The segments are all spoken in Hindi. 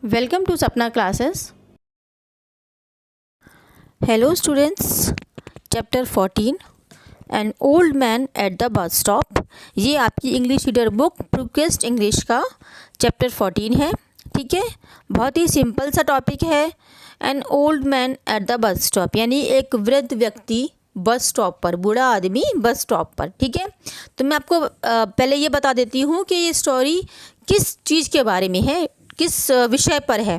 Welcome to Sapna classes. Hello students, chapter 14 An old man at the bus stop. ये आपकी English reader book progressed English का चैप्टर 14 है। ठीक है, बहुत ही सिंपल सा टॉपिक है। An old man at the bus stop यानी एक वृद्ध व्यक्ति बस स्टॉप पर, बूढ़ा आदमी बस स्टॉप पर। ठीक है, तो मैं आपको पहले ये बता देती हूँ कि ये स्टोरी किस चीज़ के बारे में है, किस विषय पर है।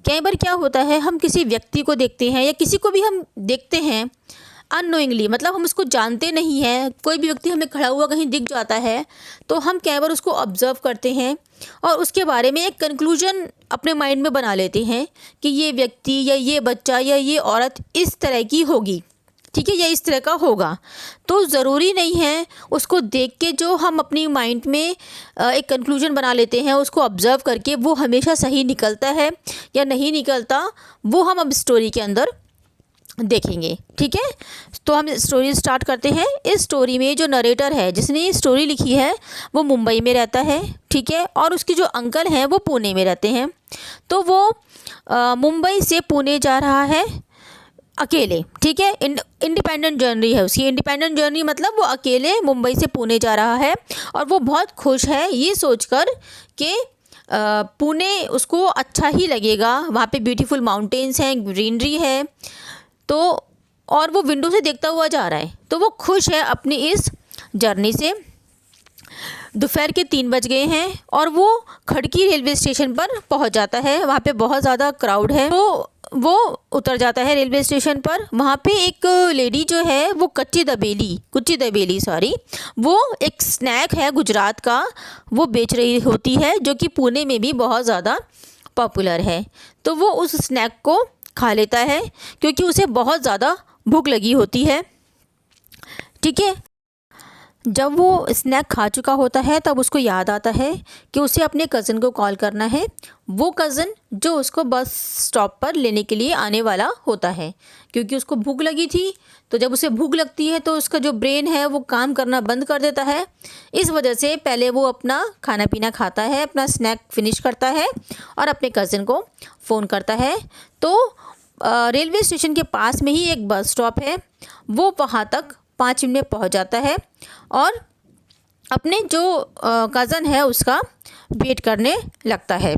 कई बार क्या होता है, हम किसी व्यक्ति को देखते हैं या किसी को भी हम देखते हैं अननोइंगली, मतलब हम उसको जानते नहीं हैं। कोई भी व्यक्ति हमें खड़ा हुआ कहीं दिख जाता है तो हम कई बार उसको ऑब्जर्व करते हैं और उसके बारे में एक कंक्लूजन अपने माइंड में बना लेते हैं कि ये व्यक्ति या ये बच्चा या ये औरत इस तरह की होगी। ठीक है, या इस तरह का होगा। तो ज़रूरी नहीं है उसको देख के जो हम अपनी माइंड में एक कंक्लूजन बना लेते हैं, उसको ऑब्ज़र्व करके वो हमेशा सही निकलता है या नहीं निकलता, वो हम अब स्टोरी के अंदर देखेंगे। ठीक है, तो हम स्टोरी स्टार्ट करते हैं। इस स्टोरी में जो नरेटर है, जिसने ये स्टोरी लिखी है, वो मुंबई में रहता है। ठीक है, और उसके जो अंकल हैं वो पुणे में रहते हैं। तो वो मुंबई से पुणे जा रहा है अकेले। ठीक है, इंडिपेंडेंट जर्नी है उसकी। इंडिपेंडेंट जर्नी मतलब वो अकेले मुंबई से पुणे जा रहा है और वो बहुत खुश है ये सोचकर कि पुणे उसको अच्छा ही लगेगा। वहाँ पे ब्यूटीफुल माउंटेन्स हैं, ग्रीनरी है, तो और वो विंडो से देखता हुआ जा रहा है, तो वो खुश है अपनी इस जर्नी से। दोपहर के 3 बज गए हैं और वो खड़की रेलवे स्टेशन पर पहुंच जाता है। वहाँ पे बहुत ज़्यादा क्राउड है, तो वो उतर जाता है रेलवे स्टेशन पर। वहाँ पे एक लेडी जो है वो कुच्ची दबेली वो एक स्नैक है गुजरात का, वो बेच रही होती है, जो कि पुणे में भी बहुत ज़्यादा पॉपुलर है। तो वो उस स्नैक को खा लेता है क्योंकि उसे बहुत ज़्यादा भूख लगी होती है। ठीक है, जब वो स्नैक खा चुका होता है तब उसको याद आता है कि उसे अपने कज़न को कॉल करना है। वो कज़न जो उसको बस स्टॉप पर लेने के लिए आने वाला होता है, क्योंकि उसको भूख लगी थी। तो जब उसे भूख लगती है तो उसका जो ब्रेन है वो काम करना बंद कर देता है। इस वजह से पहले वो अपना खाना पीना खाता है, अपना स्नैक फिनिश करता है और अपने कज़न को फ़ोन करता है। तो रेलवे स्टेशन के पास में ही एक बस स्टॉप है, वो वहाँ तक 5 मिनट में पहुँच जाता है और अपने जो कज़न है उसका वेट करने लगता है।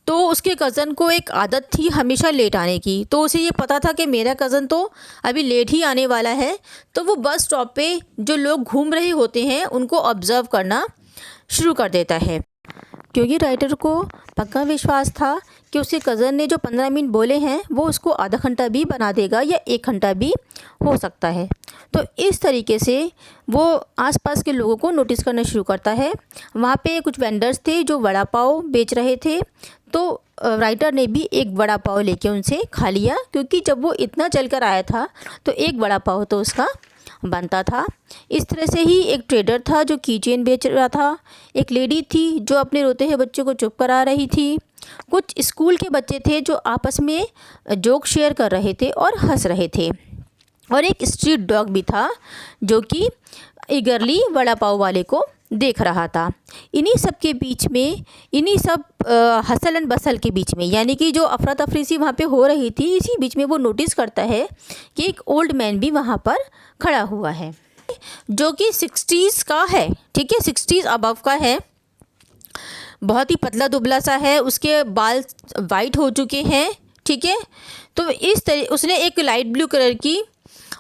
तो उसके कज़न को एक आदत थी हमेशा लेट आने की, तो उसे ये पता था कि मेरा कज़न तो अभी लेट ही आने वाला है। तो वो बस स्टॉप पे जो लोग घूम रहे होते हैं उनको ऑब्ज़र्व करना शुरू कर देता है, क्योंकि राइटर को पक्का विश्वास था कि उसके कज़न ने जो 15 मिनट बोले हैं वो उसको आधा घंटा भी बना देगा या 1 घंटा भी हो सकता है। तो इस तरीके से वो आसपास के लोगों को नोटिस करना शुरू करता है। वहाँ पे कुछ वेंडर्स थे जो वड़ा पाव बेच रहे थे, तो राइटर ने भी एक वड़ा पाव लेके उनसे खा लिया, क्योंकि जब वो इतना चल कर आया था तो एक वड़ा पाव तो उसका बनता था। इस तरह से ही एक ट्रेडर था जो कीचेन बेच रहा था। एक लेडी थी जो अपने रोते हुए बच्चों को चुप करा रही थी। कुछ स्कूल के बच्चे थे जो आपस में जोक शेयर कर रहे थे और हंस रहे थे। और एक स्ट्रीट डॉग भी था जो कि ईगरली वड़ा पाव वाले को देख रहा था। इन्हीं सब के बीच में, इन्हीं सब हसल एंड बसल के बीच में, यानी कि जो अफरा तफरी सी वहाँ पे हो रही थी, इसी बीच में वो नोटिस करता है कि एक ओल्ड मैन भी वहाँ पर खड़ा हुआ है, जो कि 60s का है। ठीक है, 60s अबव का है, बहुत ही पतला दुबला सा है, उसके बाल वाइट हो चुके हैं। ठीक है, तो इस तरह उसने एक लाइट ब्लू कलर की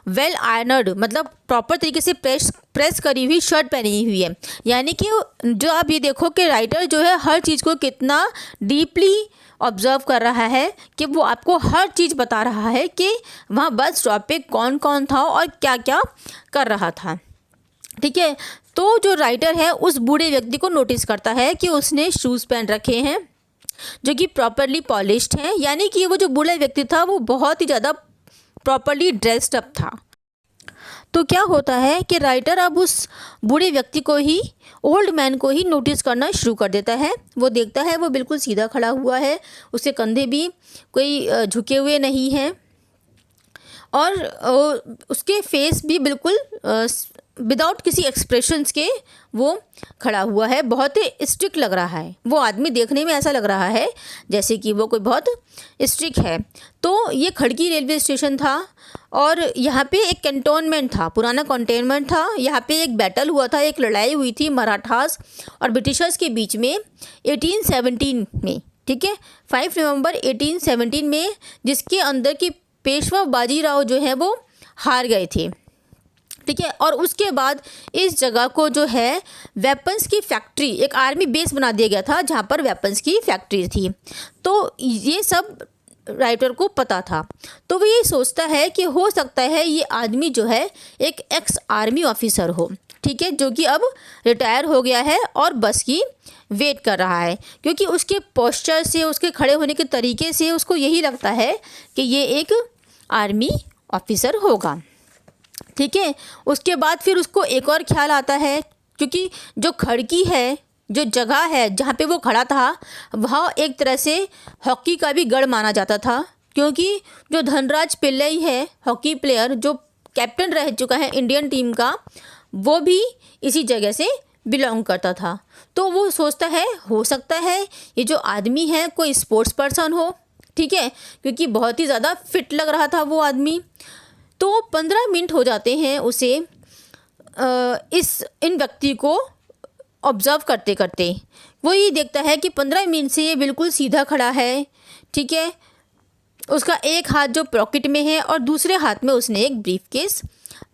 वेल आयरनड, मतलब प्रॉपर तरीके से प्रेस करी हुई शर्ट पहनी हुई है। यानी कि जो आप ये देखो कि राइटर जो है हर चीज़ को कितना डीपली ऑब्जर्व कर रहा है कि वो आपको हर चीज़ बता रहा है कि वहाँ बस स्टॉप पे कौन कौन था और क्या क्या कर रहा था। ठीक है, तो जो राइटर है उस बूढ़े व्यक्ति को नोटिस करता है कि उसने शूज़ पहन रखे हैं जो कि प्रॉपरली पॉलिश्ड हैं, यानी कि वो जो बूढ़ा व्यक्ति था वो बहुत ही ज़्यादा प्रॉपरली ड्रेस्ड अप था। तो क्या होता है कि राइटर अब उस बूढ़े व्यक्ति को ही, ओल्ड मैन को ही नोटिस करना शुरू कर देता है। वो देखता है वो बिल्कुल सीधा खड़ा हुआ है, उसके कंधे भी कोई झुके हुए नहीं हैं और उसके फेस भी बिल्कुल विदाउट किसी एक्सप्रेशंस के वो खड़ा हुआ है, बहुत ही स्ट्रिक्ट लग रहा है। वो आदमी देखने में ऐसा लग रहा है जैसे कि वो कोई बहुत स्ट्रिक्ट है। तो ये खड़की रेलवे स्टेशन था और यहाँ पे एक कैंटोनमेंट था, पुराना कंटेनमेंट था। यहाँ पे एक बैटल हुआ था, एक लड़ाई हुई थी मराठास और ब्रिटिशर्स के बीच में 1817 में, ठीक है, 5 नवंबर 1817 में, जिसके अंदर की पेशवा बाजीराव जो है वो हार गए थे, ठीक है। और उसके बाद इस जगह को जो है वेपन्स की फैक्ट्री, एक आर्मी बेस बना दिया गया था जहाँ पर वेपन्स की फैक्ट्री थी। तो ये सब राइटर को पता था। तो वो ये सोचता है कि हो सकता है ये आदमी जो है एक एक्स आर्मी ऑफिसर हो, ठीक है, जो कि अब रिटायर हो गया है और बस की वेट कर रहा है, क्योंकि उसके पोस्चर से, उसके खड़े होने के तरीके से उसको यही लगता है कि ये एक आर्मी ऑफिसर होगा, ठीक है। उसके बाद फिर उसको एक और ख्याल आता है, क्योंकि जो खड़की है, जो जगह है जहाँ पे वो खड़ा था, वहाँ एक तरह से हॉकी का भी गढ़ माना जाता था, क्योंकि जो धनराज पिल्लई है, हॉकी प्लेयर जो कैप्टन रह चुका है इंडियन टीम का, वो भी इसी जगह से बिलोंग करता था। तो वो सोचता है हो सकता है ये जो आदमी है कोई स्पोर्ट्स पर्सन हो, ठीक है, क्योंकि बहुत ही ज़्यादा फिट लग रहा था वो आदमी। तो 15 मिनट हो जाते हैं उसे इन व्यक्ति को ऑब्ज़र्व करते करते। वो ये देखता है कि 15 मिनट से ये बिल्कुल सीधा खड़ा है, ठीक है। उसका एक हाथ जो पॉकेट में है और दूसरे हाथ में उसने एक ब्रीफकेस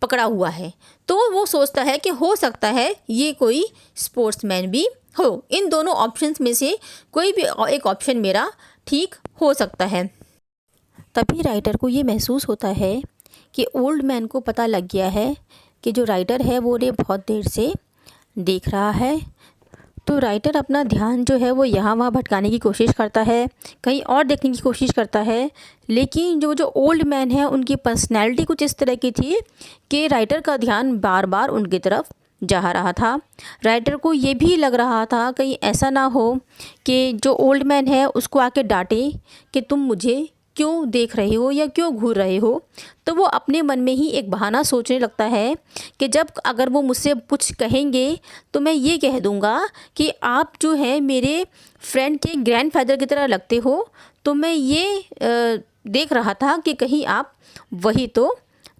पकड़ा हुआ है। तो वो सोचता है कि हो सकता है ये कोई स्पोर्ट्समैन भी हो। इन दोनों ऑप्शंस में से कोई भी एक ऑप्शन मेरा ठीक हो सकता है। तभी राइटर को ये महसूस होता है कि ओल्ड मैन को पता लग गया है कि जो राइटर है वो उन्हें बहुत देर से देख रहा है। तो राइटर अपना ध्यान जो है वो यहाँ वहाँ भटकाने की कोशिश करता है, कहीं और देखने की कोशिश करता है, लेकिन जो ओल्ड मैन है उनकी पर्सनैलिटी कुछ इस तरह की थी कि राइटर का ध्यान बार बार उनकी तरफ जा रहा था। राइटर को ये भी लग रहा था कहीं ऐसा ना हो कि जो ओल्ड मैन है उसको आके डांटे कि तुम मुझे क्यों देख रहे हो या क्यों घूर रहे हो। तो वो अपने मन में ही एक बहाना सोचने लगता है कि जब अगर वो मुझसे कुछ कहेंगे तो मैं ये कह दूँगा कि आप जो है मेरे फ्रेंड के ग्रैंडफादर की तरह लगते हो। तो मैं ये देख रहा था कि कहीं आप वही तो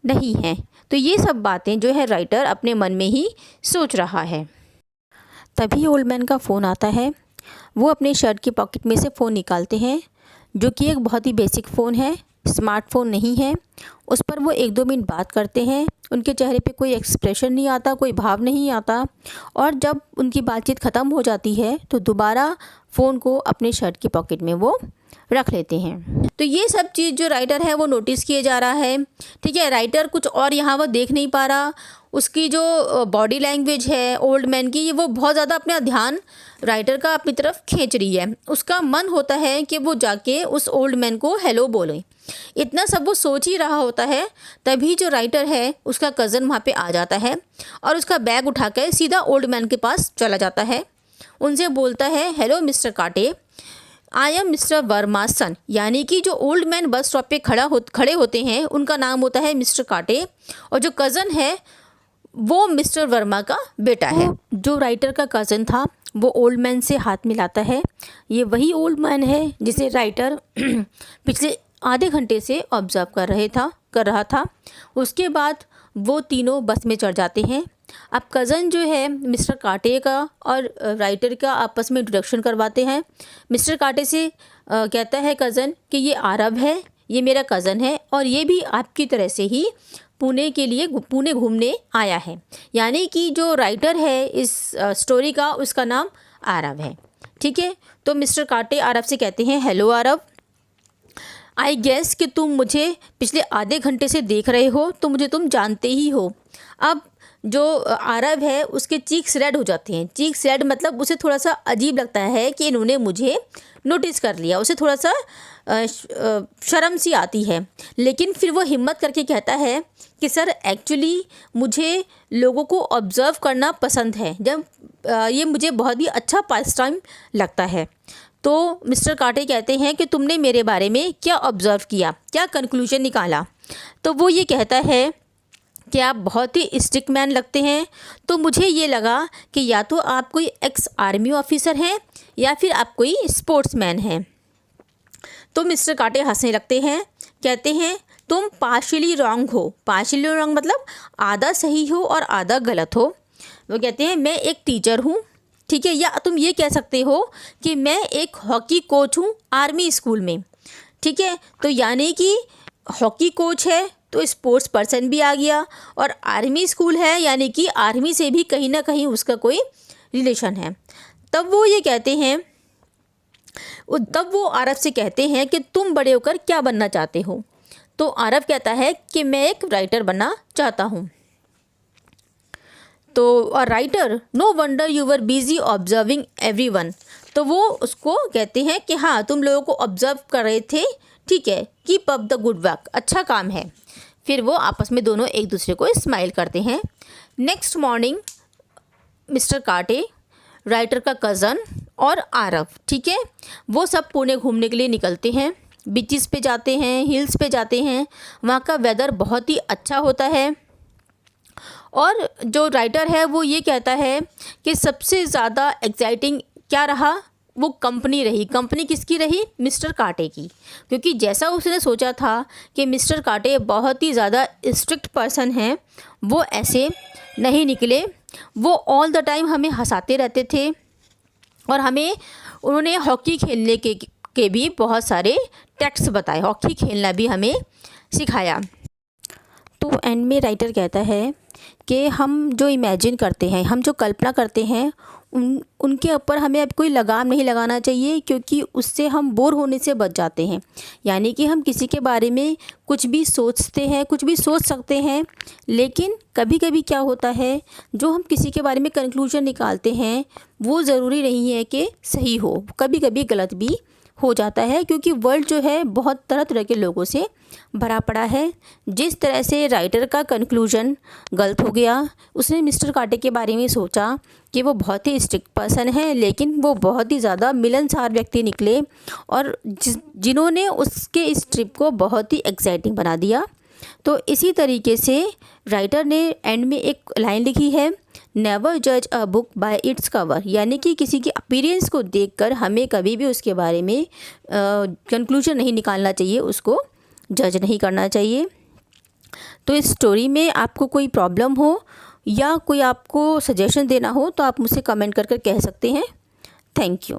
नहीं हैं। तो ये सब बातें जो है राइटर अपने मन में ही सोच रहा है। तभी ओल्ड मैन का फ़ोन आता है। वो अपने शर्ट की पॉकेट में से फ़ोन निकालते हैं, जो कि एक बहुत ही बेसिक फ़ोन है, स्मार्टफोन नहीं है। उस पर वो 1-2 मिनट बात करते हैं। उनके चेहरे पे कोई एक्सप्रेशन नहीं आता, कोई भाव नहीं आता, और जब उनकी बातचीत ख़त्म हो जाती है तो दोबारा फ़ोन को अपने शर्ट की पॉकेट में वो रख लेते हैं। तो ये सब चीज़ जो राइटर है वो नोटिस किए जा रहा है, ठीक है। राइटर कुछ और यहाँ वो देख नहीं पा रहा। उसकी जो बॉडी लैंग्वेज है ओल्ड मैन की, वो बहुत ज़्यादा अपना ध्यान राइटर का अपनी तरफ खींच रही है। उसका मन होता है कि वो जाके उस ओल्ड मैन को हेलो बोले। इतना सब वो सोच ही रहा होता है, तभी जो राइटर है उसका कज़न वहाँ पे आ जाता है और उसका बैग उठाकर सीधा ओल्ड मैन के पास चला जाता है। उनसे बोलता है, हेलो मिस्टर काटे, आई एम मिस्टर वर्मा सन। यानी कि जो ओल्ड मैन बस स्टॉप पे खड़े होते हैं उनका नाम होता है मिस्टर काटे, और जो कज़न है वो मिस्टर वर्मा का बेटा है। जो राइटर का कज़न था वो ओल्ड मैन से हाथ मिलाता है। ये वही ओल्ड मैन है जिसे राइटर पिछले आधे घंटे से ऑब्ज़र्व कर रहा था। उसके बाद वो तीनों बस में चढ़ जाते हैं। अब कज़न जो है मिस्टर काटे का और राइटर का आपस में इंट्रोडक्शन करवाते हैं। मिस्टर काटे से कहता है कज़न कि ये आरब है, ये मेरा कज़न है और ये भी आपकी तरह से ही पुणे घूमने आया है। यानी कि जो राइटर है इस स्टोरी का, उसका नाम आरब है, ठीक है। तो मिस्टर काटे आरब से कहते हैं, हेलो आरब, आई गेस कि तुम मुझे पिछले आधे घंटे से देख रहे हो, तो मुझे तुम जानते ही हो। अब जो आरब है उसके चीक्स रेड हो जाते हैं। चीक्स रेड मतलब उसे थोड़ा सा अजीब लगता है कि इन्होंने मुझे नोटिस कर लिया। उसे थोड़ा सा शर्म सी आती है, लेकिन फिर वो हिम्मत करके कहता है कि सर एक्चुअली मुझे लोगों को ऑब्ज़र्व करना पसंद है, जब ये मुझे बहुत ही अच्छा पास टाइम लगता है। तो मिस्टर काटे कहते हैं कि तुमने मेरे बारे में क्या ऑब्ज़र्व किया, क्या कंक्लूजन निकाला। तो वो ये कहता है कि आप बहुत ही स्ट्रिक्ट मैन लगते हैं। तो मुझे ये लगा कि या तो आप कोई एक्स आर्मी ऑफिसर हैं या फिर आप कोई स्पोर्ट्समैन हैं। तो मिस्टर काटे हंसने लगते हैं, कहते हैं तुम पार्शियली रॉन्ग हो। पार्शियली रॉन्ग मतलब आधा सही हो और आधा गलत हो। वो कहते हैं मैं एक टीचर हूँ, ठीक है, या तुम ये कह सकते हो कि मैं एक हॉकी कोच हूँ आर्मी स्कूल में, ठीक है। तो यानी कि हॉकी कोच है तो स्पोर्ट्स पर्सन भी आ गया, और आर्मी स्कूल है यानी कि आर्मी से भी कहीं ना कहीं उसका कोई रिलेशन है। तब वो ये कहते हैं, तब वो आरव से कहते हैं कि तुम बड़े होकर क्या बनना चाहते हो। तो आरव कहता है कि मैं एक राइटर बनना चाहता हूँ। तो writer, no wonder you were busy observing everyone. तो वो उसको कहते हैं कि हाँ तुम लोगों को ऑब्जर्व कर रहे थे, ठीक है, keep up the good work, अच्छा काम है। फिर वो आपस में दोनों एक दूसरे को स्माइल करते हैं। नेक्स्ट मॉर्निंग मिस्टर काटे, राइटर का कज़न और आरव, ठीक है, वो सब पुणे घूमने के लिए निकलते हैं। बीचेस पे जाते हैं, हिल्स पे जाते हैं, वहाँ का वेदर बहुत ही अच्छा होता है। और जो राइटर है वो ये कहता है कि सबसे ज़्यादा एक्साइटिंग क्या रहा, वो कंपनी रही। कंपनी किसकी रही? मिस्टर काटे की। क्योंकि जैसा उसने सोचा था कि मिस्टर काटे बहुत ही ज़्यादा स्ट्रिक्ट पर्सन हैं, वो ऐसे नहीं निकले। वो ऑल द टाइम हमें हंसाते रहते थे, और हमें उन्होंने हॉकी खेलने के भी बहुत सारे टेक्ट्स बताए, हॉकी खेलना भी हमें सिखाया। तो एंड में राइटर कहता है कि हम जो इमेजिन करते हैं, हम जो कल्पना करते हैं, उनके ऊपर हमें अब कोई लगाम नहीं लगाना चाहिए, क्योंकि उससे हम बोर होने से बच जाते हैं। यानी कि हम किसी के बारे में कुछ भी सोचते हैं, कुछ भी सोच सकते हैं, लेकिन कभी कभी क्या होता है, जो हम किसी के बारे में कंक्लूजन निकालते हैं वो ज़रूरी नहीं है कि सही हो, कभी कभी गलत भी हो जाता है। क्योंकि वर्ल्ड जो है बहुत तरह तरह के लोगों से भरा पड़ा है। जिस तरह से राइटर का कंक्लूजन गलत हो गया, उसने मिस्टर काटे के बारे में सोचा कि वो बहुत ही स्ट्रिक्ट पर्सन है, लेकिन वो बहुत ही ज़्यादा मिलनसार व्यक्ति निकले, और जिन्होंने उसके इस ट्रिप को बहुत ही एक्साइटिंग बना दिया। तो इसी तरीके से राइटर ने एंड में एक लाइन लिखी है, नेवर जज a book by its cover. यानी कि किसी की अपीयरेंस को देखकर हमें कभी भी उसके बारे में कंक्लूजन नहीं निकालना चाहिए, उसको जज नहीं करना चाहिए। तो इस स्टोरी में आपको कोई प्रॉब्लम हो या कोई आपको सजेशन देना हो तो आप मुझसे कमेंट कर कर कह सकते हैं। Thank you.